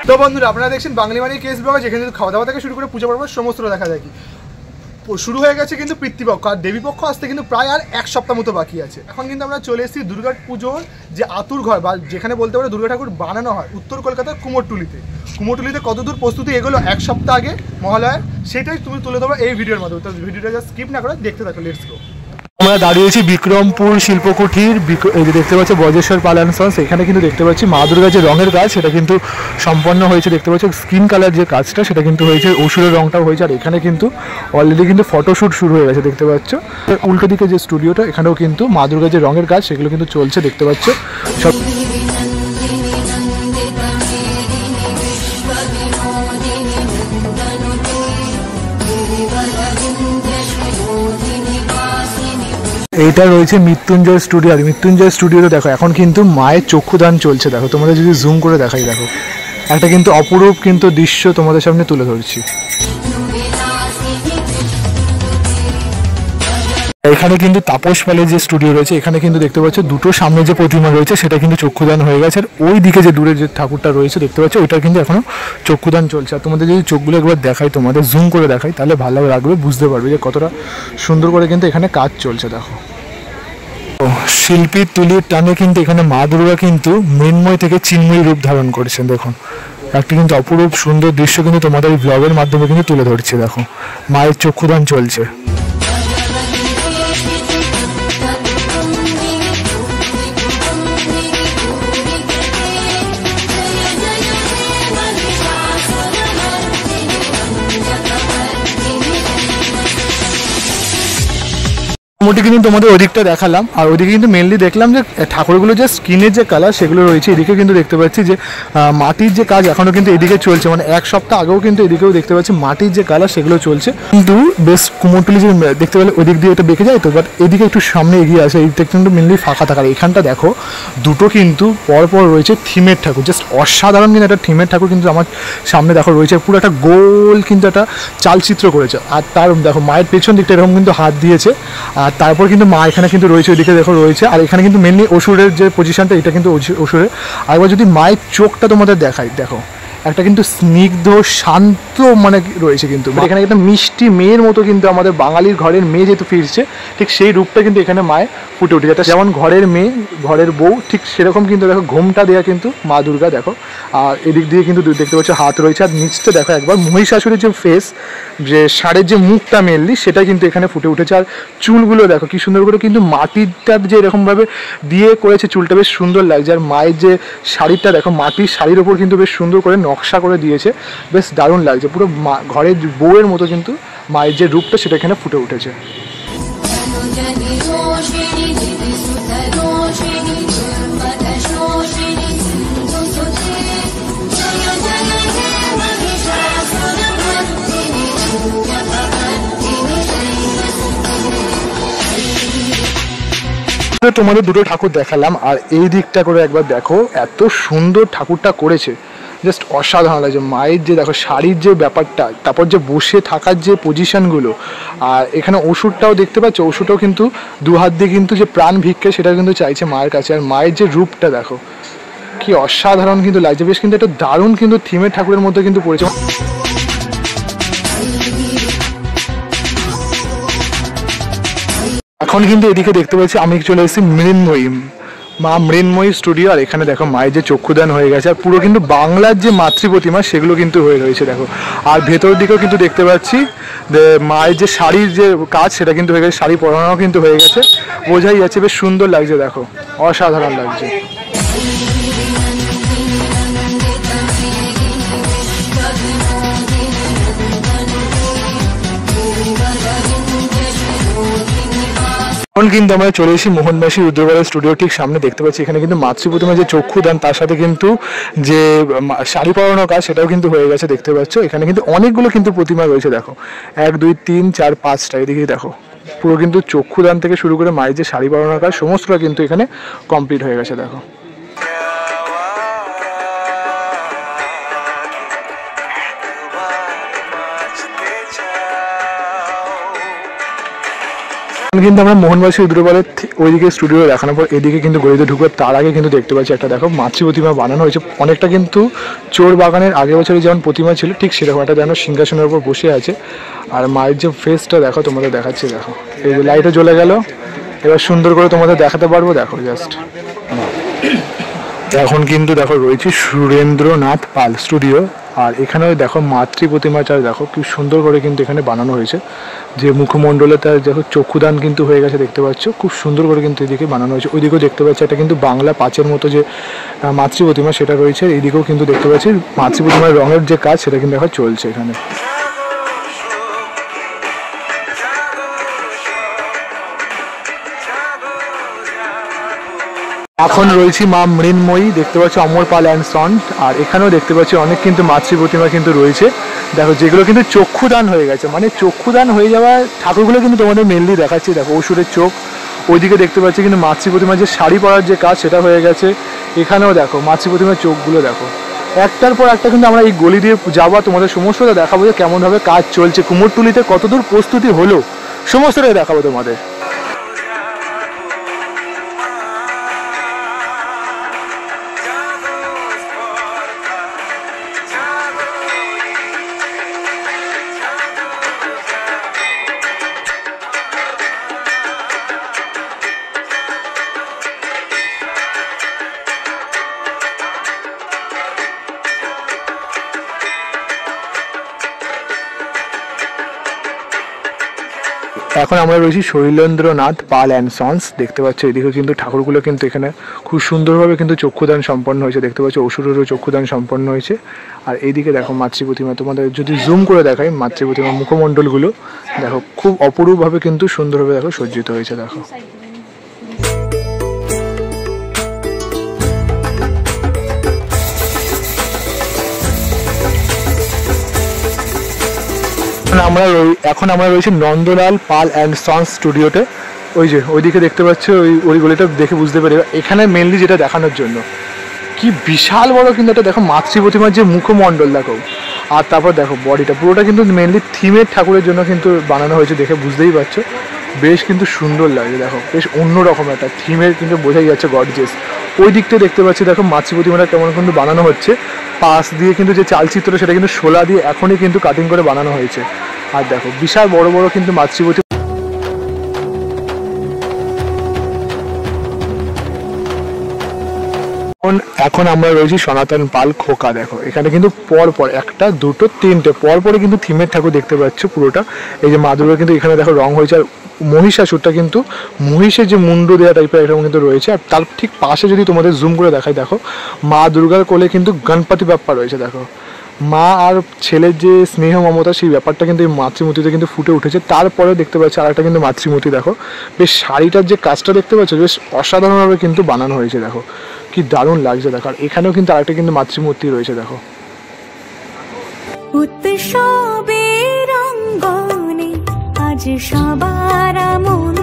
তো বন্ধুরা আপনারা দেখছেন বাঙালি মানে কেস ব্লগ, যেখানে খাওয়া দাওয়া থেকে শুরু করে পুজো পর্ব সমস্ত দেখা যায়। শুরু হয়ে গেছে কিন্তু পিতৃপক্ষ, আর দেবীপক্ষ আসতে কিন্তু প্রায় আর এক সপ্তাহ মতো বাকি আছে। এখন কিন্তু আমরা চলে এসেছি দুর্গা পুজোর যে আতুর ঘর, বা যেখানে বলতে পারে দুর্গা ঠাকুর বানানো হয়, উত্তর কলকাতার কুমোরটুলিতে। কুমোরটুলিতে কতদূর প্রস্তুতি এগুলো এক সপ্তাহ আগে মহালয়ার, সেটাই তুমি তুলে দেবো এই ভিডিওর মাধ্যমে। তো ভিডিওটা জাস্ট স্কিপ না করে দেখতে থাকো, লেটস গো। আমরা দাঁড়িয়েছি বিক্রমপুর শিল্পকুঠির, এই যে দেখতে পাচ্ছি বজ্রেশ্বর পালান সন্স। এখানে কিন্তু দেখতে পাচ্ছি মা দুর্গার যে রঙের কাজ সেটা কিন্তু সম্পন্ন হয়েছে। দেখতে পাচ্ছি স্কিন কালার যে কাজটা সেটা কিন্তু হয়েছে, অসুরের রঙটাও হয়েছে। আর এখানে কিন্তু অলরেডি কিন্তু ফটোশ্যুট শুরু হয়ে গেছে দেখতে পাচ্ছ। উল্টো দিকে যে স্টুডিওটা, এখানেও কিন্তু মা দুর্গার যে রঙের কাজ সেগুলো কিন্তু চলছে দেখতে পাচ্ছ সব। এইটা রয়েছে মৃত্যুঞ্জয় স্টুডিও। আর মৃত্যুঞ্জয় স্টুডিওতে দেখো এখন কিন্তু মায়ের চক্ষুদান চলছে। দেখো তোমাদের যদি জুম করে দেখাই, দেখো একটা কিন্তু অপরূপ কিন্তু দৃশ্য তোমাদের সামনে তুলে ধরছি। এখানে কিন্তু তাপস পালের যে স্টুডিও রয়েছে, এখানে কিন্তু দেখতে পাচ্ছ দুটো সামনে যে প্রতিমা রয়েছে সেটা কিন্তু চক্ষুদান হয়ে গেছে। আর ওই দিকে যে দূরে যে ঠাকুরটা রয়েছে দেখতে পাচ্ছ, ওইটা কিন্তু এখনো চক্ষুদান চলছে। আর তোমাদের যদি চোখগুলো একবার দেখাই, তোমাদের জুম করে দেখাই, তাহলে ভালো লাগবে, বুঝতে পারবে যে কতটা সুন্দর করে কিন্তু এখানে কাজ চলছে। দেখো শিল্পীর তুলির টানে কিন্তু এখানে মা দুর্গা কিন্তু মৃন্ময় থেকে চিন্ময়ী রূপ ধারণ করেছেন। দেখুন একটা কিন্তু অপরূপ সুন্দর দৃশ্য কিন্তু তোমাদের এই ব্লগের মাধ্যমে কিন্তু তুলে ধরছে। দেখো মায়ের চক্ষুদান চলছে। মোটামুটি কিন্তু তোমাদের ওদিকটা দেখালাম। আর ওদিকে কিন্তু মেনলি দেখলাম যে ঠাকুরগুলো যে স্কিনের যে কালার সেগুলো রয়েছে। এদিকে কিন্তু দেখতে পাচ্ছি যে মাটির যে কাজ এখনও কিন্তু এদিকে চলছে, মানে এক সপ্তাহ আগেও কিন্তু এদিকেও দেখতে পাচ্ছি মাটির যে কালার সেগুলো চলছে। কিন্তু বেশ কুমোরটুলি যে দেখতে পেলে ওই দিক দিয়ে এটা বেঁকে যায় তো, বাট এদিকে একটু সামনে এগিয়ে আসে, এই দিকটা কিন্তু মেনলি ফাঁকা থাকার। এখানটা দেখো দুটো কিন্তু পরপর রয়েছে থিমের ঠাকুর, জাস্ট অসাধারণ কিন্তু একটা থিমের ঠাকুর কিন্তু আমার সামনে দেখো রয়েছে। পুরো একটা গোল কিন্তু একটা চালচিত্র করেছে। আর তার দেখো মায়ের পেছন দিকটা এরকম কিন্তু হাত দিয়েছে। আর তারপর কিন্তু মা এখানে কিন্তু রয়েছে, ওইদিকে দেখো রয়েছে। আর এখানে কিন্তু মেনলি অসুরের যে পজিশনটা, এটা কিন্তু অসুরের। আরেকবার যদি মায়ের চোখটা তোমাদের দেখাই, দেখো একটা কিন্তু স্নিগ্ধ শান্ত মানে রয়েছে কিন্তু এখানে একটা মিষ্টি মেয়ের মতো কিন্তু আমাদের বাঙালির ঘরের মেয়ে যেহেতু ফিরছে, ঠিক সেই রূপটা কিন্তু এখানে মায়ের ফুটে উঠে যাচ্ছে। যেমন ঘরের মেয়ে ঘরের বউ, ঠিক সেরকম কিন্তু দেখো ঘোমটা দেওয়া কিন্তু মা দুর্গা। দেখো আর এদিক দিয়ে কিন্তু দেখতে পাচ্ছ হাত রয়েছে। আর নিচটা দেখো একবার মহিষাসুরের যে ফেস, যে ষাঁড়ের যে মুখটা মেনলি, সেটা কিন্তু এখানে ফুটে উঠেছে। আর চুলগুলো দেখো কি সুন্দর করে কিন্তু মাটিরটা যে এরকমভাবে দিয়ে করেছে, চুলটা বেশ সুন্দর লাগছে। আর মায়ের যে শাড়িটা দেখো, মাটির শাড়ির ওপর কিন্তু বেশ সুন্দর করে নকশা করে দিয়েছে, বেশ দারুণ লাগছে। পুরো ঘরের বউয়ের মতো কিন্তু মায়ের যে রূপটা সেটা এখানে ফুটে উঠেছে। তোমাদের দুটো ঠাকুর দেখালাম, আর এই দিকটা করে একবার দেখো, এত সুন্দর ঠাকুরটা করেছে, জাস্ট অসাধারণ লাগছে। মায়ের যে দেখো শাড়ির যে ব্যাপারটা, তারপর যে বসে থাকার যে পজিশনগুলো, আর এখানে ওষুধটাও দেখতে পাচ্ছ, ওষুধটাও কিন্তু দু হাত দিয়ে কিন্তু যে প্রাণ ভিক্ষে সেটা কিন্তু চাইছে মায়ের কাছে। আর মায়ের যে রূপটা দেখো কি অসাধারণ কিন্তু লাগছে, বেশ কিন্তু একটা দারুণ কিন্তু থিমের ঠাকুরের মধ্যে কিন্তু পড়েছে। এখন কিন্তু এদিকে দেখতে পাচ্ছি আমি চলে এসেছি মৃন্ময়ী, মা মৃন্ময়ী স্টুডিও। আর এখানে দেখো মায়ের যে চক্ষুদান হয়ে গেছে, আর পুরো কিন্তু বাংলার যে মাতৃ প্রতিমা সেগুলো কিন্তু হয়ে রয়েছে দেখো। আর ভেতর দিকেও কিন্তু দেখতে পাচ্ছি মায়ের যে শাড়ির যে কাজ সেটা কিন্তু হয়ে গেছে, শাড়ি পরানো কিন্তু হয়ে গেছে, বোঝাই যাচ্ছে। বেশ সুন্দর লাগছে, দেখো অসাধারণ লাগছে। এখন কিন্তু আমরা চলে এসেছি মোহনবাসী রুদ্রবাড়ির স্টুডিও ঠিক সামনে দেখতে পাচ্ছি এখানে কিন্তু মাতৃ প্রতিমা যে চক্ষুদান তার সাথে কিন্তু যে শাড়ি পরানোর কাজ সেটাও কিন্তু হয়ে গেছে দেখতে পাচ্ছ। এখানে কিন্তু অনেকগুলো কিন্তু প্রতিমা রয়েছে, দেখো 1 2 3 4 5টা, এদিকে দেখো পুরো কিন্তু চক্ষুদান থেকে শুরু করে মায়ের যে শাড়ি পরানোর কাজ সমস্তটা কিন্তু এখানে কমপ্লিট হয়ে গেছে। দেখো কিন্তু আমরা মোহনবাসী রুদ্রবাড়ির ওইদিকে স্টুডিও দেখানোর পর এদিকে কিন্তু গলিতে ঢুকবো, তার আগে কিন্তু দেখতে পাচ্ছি একটা দেখো মাতৃ প্রতিমা বানানো হয়েছে অনেকটা কিন্তু চোর বাগানের আগের বছরে যেমন প্রতিমা ছিল ঠিক সেরকম একটা যেন সিংহাসনের উপর বসে আছে। আর মায়ের যে ফেসটা দেখো তোমাদের দেখাচ্ছি, দেখো এই যে লাইটও জ্বলে গেল, এবার সুন্দর করে তোমাদের দেখাতে পারবো। দেখো জাস্ট এখন কিন্তু দেখো রয়েছে সুরেন্দ্রনাথ পাল স্টুডিও, আর এখানেও দেখো মাতৃ প্রতিমাটা দেখো কি সুন্দর করে কিন্তু এখানে বানানো হয়েছে। যে মুখমণ্ডলে তার দেখো চক্ষুদান কিন্তু হয়ে গেছে দেখতে পাচ্ছ, খুব সুন্দর করে কিন্তু এদিকে বানানো হয়েছে। ওইদিকেও দেখতে পাচ্ছি এটা কিন্তু বাংলা পাঁচের মতো যে মাতৃ প্রতিমা সেটা রয়েছে, এইদিকেও কিন্তু দেখতে পাচ্ছি মাতৃ প্রতিমার রঙের যে কাজ সেটা কিন্তু এখন চলছে এখানে। এখন রয়েছি মা মৃন্ময়ী, দেখতে পাচ্ছি অমর পাল অ্যান্ড সন্স, আর এখানেও দেখতে পাচ্ছি অনেক কিন্তু মাতৃ প্রতিমা কিন্তু রয়েছে দেখো, যেগুলো কিন্তু চক্ষুদান হয়ে গেছে। মানে চক্ষুদান হয়ে যাওয়া ঠাকুরগুলো কিন্তু তোমাদের মেনলি দেখাচ্ছি। দেখো অসুরের চোখ, ওইদিকে দেখতে পাচ্ছি কিন্তু মাতৃ প্রতিমার যে শাড়ি পরার যে কাজ সেটা হয়ে গেছে। এখানেও দেখো মাতৃ প্রতিমার চোখগুলো দেখো, একটার পর একটা কিন্তু আমরা এই গলি দিয়ে যাওয়া তোমাদের সমস্তটা দেখাবো যে কেমনভাবে কাজ চলছে, কুমোরটুলিতে কতদূর প্রস্তুতি হলো সমস্তটাই দেখাবো তোমাদের। এখন আমরা রয়েছি শৈলেন্দ্রনাথ পাল অ্যান্ড সন্স, দেখতে পাচ্ছ এদিকেও কিন্তু ঠাকুরগুলো কিন্তু এখানে খুব সুন্দরভাবে কিন্তু চক্ষুদান সম্পন্ন হয়েছে। দেখতে পাচ্ছ অসুরেরও চক্ষুদান সম্পন্ন হয়েছে। আর এইদিকে দেখো মাতৃ প্রতিমা, তোমাদের যদি জুম করে দেখাই মাতৃ প্রতিমার মুখমণ্ডলগুলো দেখো খুব অপরূপভাবে কিন্তু সুন্দরভাবে দেখো সজ্জিত হয়েছে। দেখো এখন আমরা রয়েছি নন্দলাল পাল অ্যান্ড সন্স স্টুডিওতে। ওই যে ওইদিকে দেখতে পাচ্ছ ওই গলিটা দেখে বুঝতে পারি এখানে মেনলি যেটা দেখানোর জন্য কি বিশাল বড় কিন্তু একটা দেখো মাতৃ প্রতিমার যে মুখমণ্ডল দেখো, আর তারপর দেখো বডিটা পুরোটা কিন্তু মেনলি থিমের ঠাকুরের জন্য কিন্তু বানানো হয়েছে। দেখে বুঝতেই পারছো বেশ কিন্তু সুন্দর লাগে, দেখো বেশ অন্যরকম একটা থিমের কিন্তু বোঝাই যাচ্ছে গর্জিয়াস। ওই দিকটা দেখতে পাচ্ছি দেখো মাতৃ প্রতিমাটা কেমন কিন্তু বানানো হচ্ছে, পাশ দিয়ে কিন্তু যে চালচিত্র সেটা কিন্তু শোলা দিয়ে এখনই কিন্তু কাটিং করে বানানো হয়েছে। আর দেখো বিশাল বড় বড় কিন্তু মাতৃ প্রতিমা। এখন আমরা রয়েছি সনাতন পাল খোকা, দেখো এখানে কিন্তু পরপর একটা দুটো তিনটে পরপরে কিন্তু থিমের ঠাকুর দেখতে পাচ্ছ পুরোটা। এই যে মা দুর্গা কিন্তু এখানে দেখো রং হয়েছে, আর মহিষাসুরটা কিন্তু মহিষের যে মুন্ডু দেওয়া টাইপের এরকম কিন্তু রয়েছে। আর তার ঠিক পাশে যদি তোমাদের জুম করে দেখাই দেখো মা দুর্গার কোলে কিন্তু গণপতি বাপ্পা রয়েছে। দেখো মা আর ছেলের যে স্নেহ মমতা সেই ব্যাপারটা কিন্তু এই মাতৃমূর্তিতে কিন্তু ফুটে উঠেছে। তারপরে দেখতে পাচ্ছি আর একটা কিন্তু মাতৃমূর্তি, দেখো বেশ শাড়িটার যে কাজটা দেখতে পাচ্ছ বেশ অসাধারণভাবে কিন্তু বানানো হয়েছে। দেখো কি দারুণ লাগছে দেখো। আর এখানেও কিন্তু আরেকটা কিন্তু মাতৃমূর্তি রয়েছে। দেখো উৎসবের অঙ্গনে আজ সবার মন